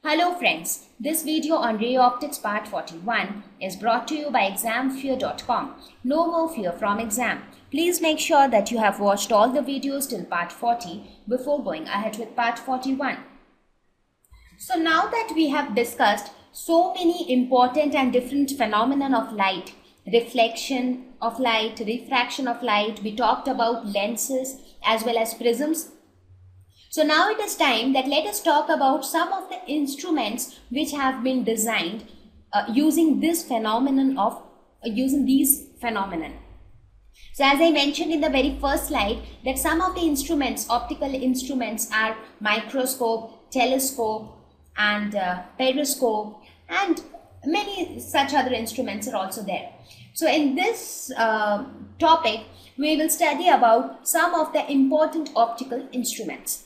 Hello friends, this video on Ray Optics Part 41 is brought to you by examfear.com. No more fear from exam. Please make sure that you have watched all the videos till Part 40 before going ahead with Part 41. So now that we have discussed so many important and different phenomena of light, reflection of light, refraction of light, we talked about lenses as well as prisms. So now it is time that let us talk about some of the instruments which have been designed using these phenomenon. So as I mentioned in the very first slide that some of the instruments, optical instruments are microscope, telescope and periscope and many such other instruments are also there. So in this topic we will study about some of the important optical instruments.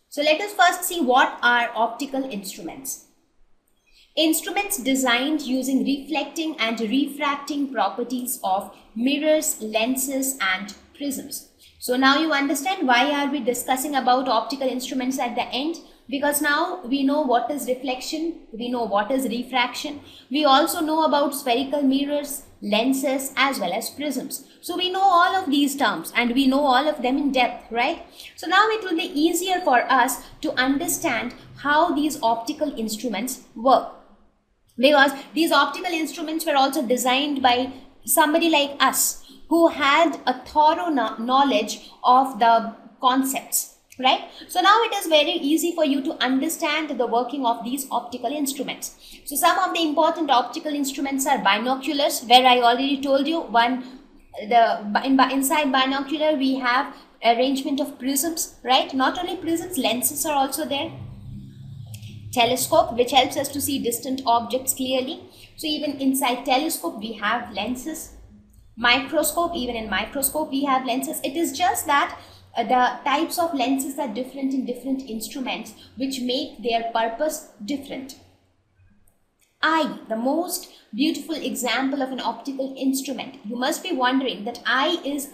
So let us first see what are optical instruments. Instruments designed using reflecting and refracting properties of mirrors, lenses and prisms. So now you understand why are we discussing about optical instruments at the end? Because now we know what is reflection, we know what is refraction, we also know about spherical mirrors, lenses as well as prisms. So we know all of these terms and we know all of them in depth, right? So now it will be easier for us to understand how these optical instruments work. Because these optical instruments were also designed by somebody like us who had a thorough knowledge of the concepts. Right? So now it is very easy for you to understand the working of these optical instruments. So some of the important optical instruments are binoculars, where I already told you inside binocular we have arrangement of prisms, right? Not only prisms, lenses are also there. Telescope, which helps us to see distant objects clearly. So even inside telescope we have lenses. Microscope, even in microscope we have lenses. It is just that the types of lenses are different in different instruments, which make their purpose different. Eye, the most beautiful example of an optical instrument. You must be wondering that eye is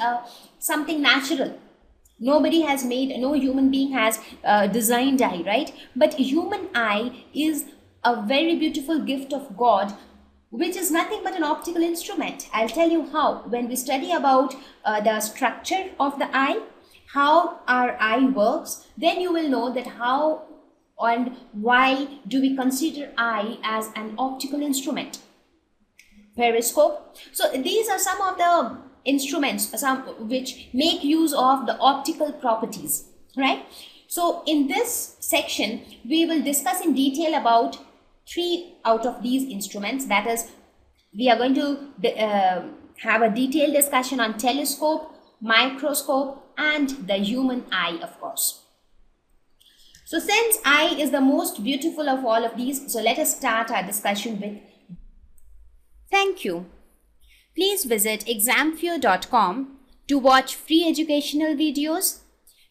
something natural. Nobody has made, no human being has designed eye, right? But human eye is a very beautiful gift of God, which is nothing but an optical instrument. I'll tell you how. When we study about the structure of the eye, how our eye works, then you will know that how and why do we consider eye as an optical instrument. Periscope. So these are some of the instruments which make use of the optical properties, right? So in this section we will discuss in detail about 3 out of these instruments. That is, we are going to have a detailed discussion on telescope, microscope and the human eye, of course. So since eye is the most beautiful of all of these, so let us start our discussion with. Thank you. Please visit examfear.com to watch free educational videos,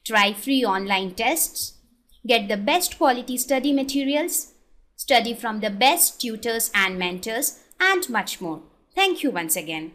try free online tests, get the best quality study materials, study from the best tutors and mentors, and much more. Thank you once again.